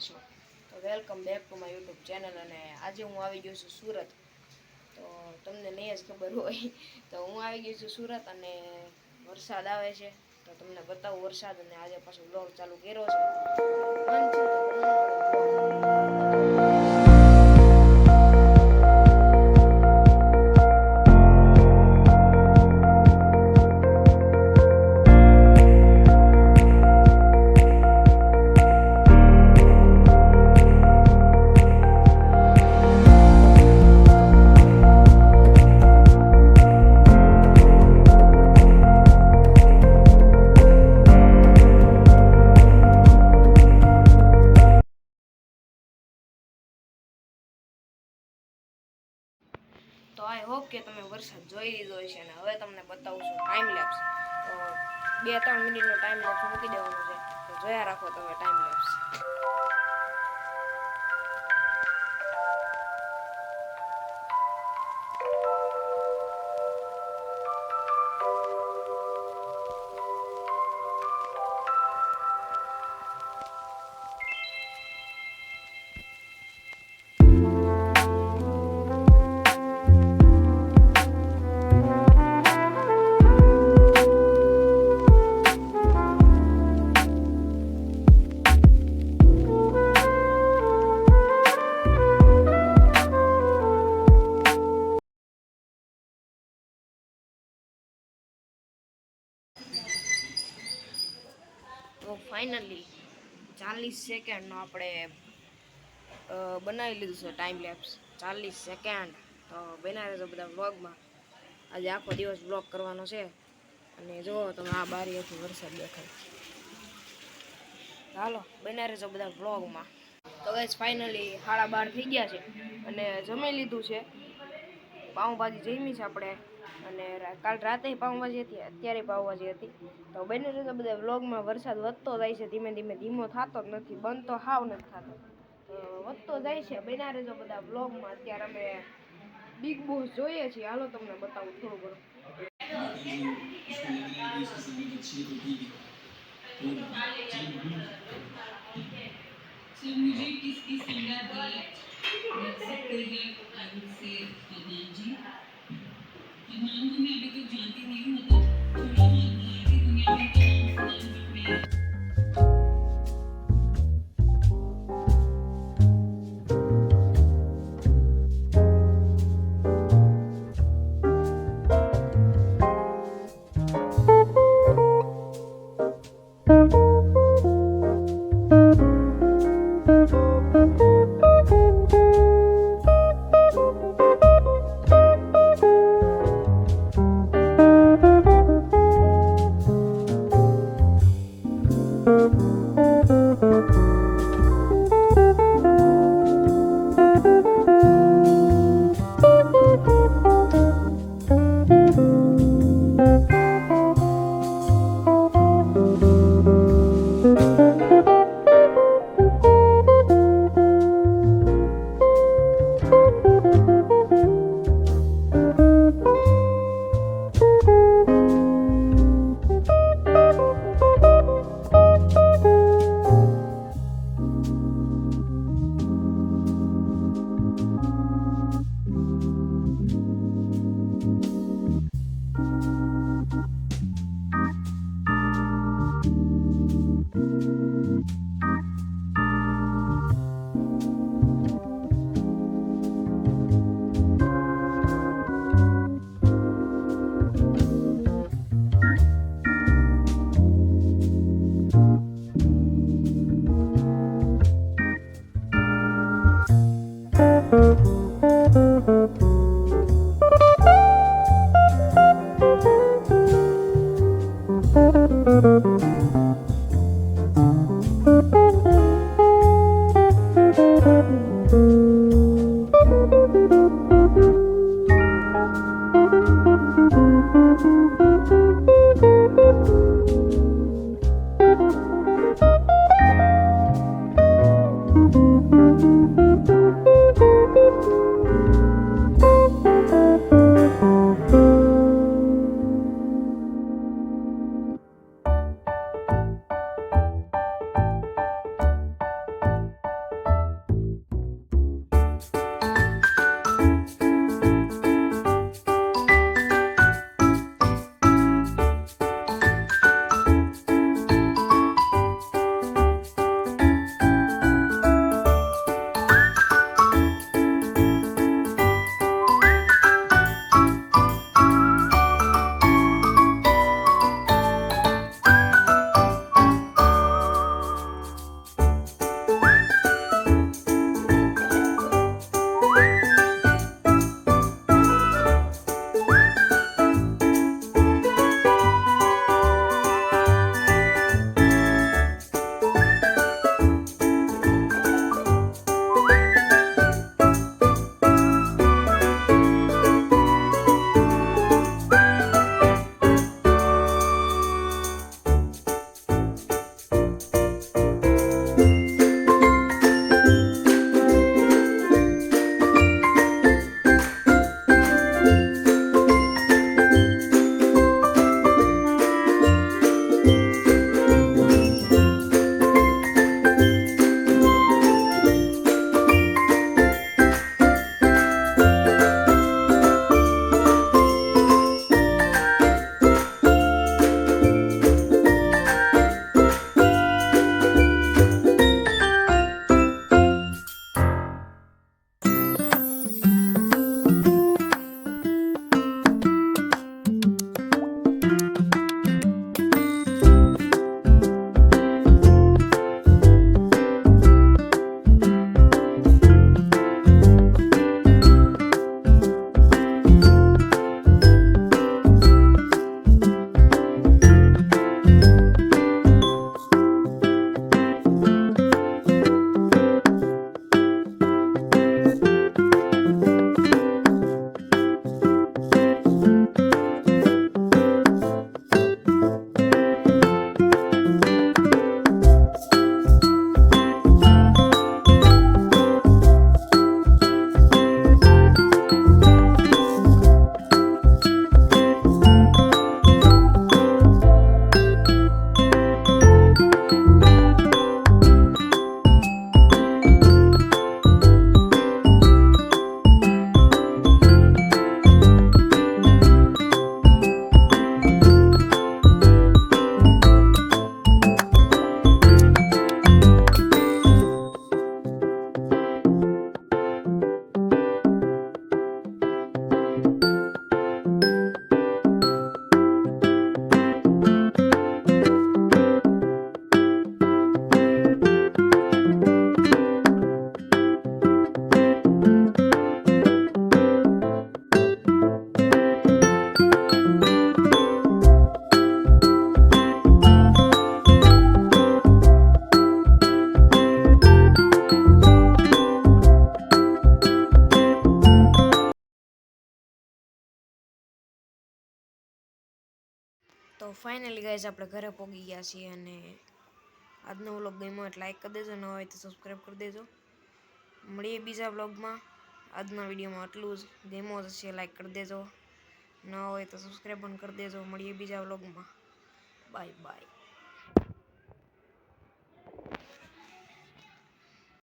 છો? તો welcome back to my YouTube channel. અને આજે હું આવી ગયો છું સુરત. તો તમને નહીં જ ખબર હોય તો હું આવી ગયો છું સુરત અને વરસાદ આવે છે. તો તમને બતાવું વરસાદ. અને આજે પાછો બ્લોગ ચાલુ કર્યો છે. મન છે તો તો આઈ હોપ કે તમે વરસાદ જોઈ લીધો હશે. અને હવે તમને બતાવું છું ટાઈમ લેપ્સ. તો 2-3 મિનિટનો ટાઈમ લેપ્સ મૂકી દેવાનો છે. તો જોયા રાખો તમે ટાઈમ લેપ્સ. તો ફાઇનલી 40 સેકન્ડનો આપણે બનાવી લીધું છે ટાઈમ લેપ્સ. 40 સેકન્ડ. તો બના રહેજો બધા વ્લોગમાં. આજે આખો દિવસ વ્લોગ કરવાનો છે. અને જુઓ તમે આ બારીએથી વરસાદ દેખાય. ચાલો બના રહેજો બધા વ્લોગમાં. તો ગાઈસ ફાઇનલી 12:30 થઈ ગયા છે અને જમી લીધું છે. પાઉંભાજી જમી છે આપણે. અને કાલ રાતે પાઉંભાજી હતી, અત્યારે પાઉંભાજી હતી. તો બને રહેતો બધા વ્લોગમાં. વરસાદ વધતો જાય છે ધીમે ધીમે, ધીમો થતો જ નથી, બંધ તો હાવ નથી થતો. વધતો જાય છે. બના રહેજો બધા વ્લોગમાં. અત્યારે અમે બિગ બોસ જોઈએ છીએ. હાલો તમને બતાવું થોડું ઘણું. मुझे किसकी संगत रख सकते हैं आई वुड से फरमान जी। फरमान को मैं अभी तक जानती नहीं हूँ, मतलब थोड़ा बहुत भारतीय दुनिया में तो नाम सुना है बट मैं ફાઇનલી ગાઈઝ આપણે ઘરે પહોંચી ગયા છીએ અને આજનો વ્લોગ ગમ્યો એટલે લાઈક કરી દેજો, ન હોય તો સબસ્ક્રાઈબ કરી દેજો. મળીએ બીજા વ્લોગમાં. આજના વિડીયોમાં આટલું જ. ગમ્યો હશે લાઈક કરી દેજો, ન હોય તો સબસ્ક્રાઈબ પણ કરી દેજો. મળીએ બીજા વ્લોગમાં. Bye bye.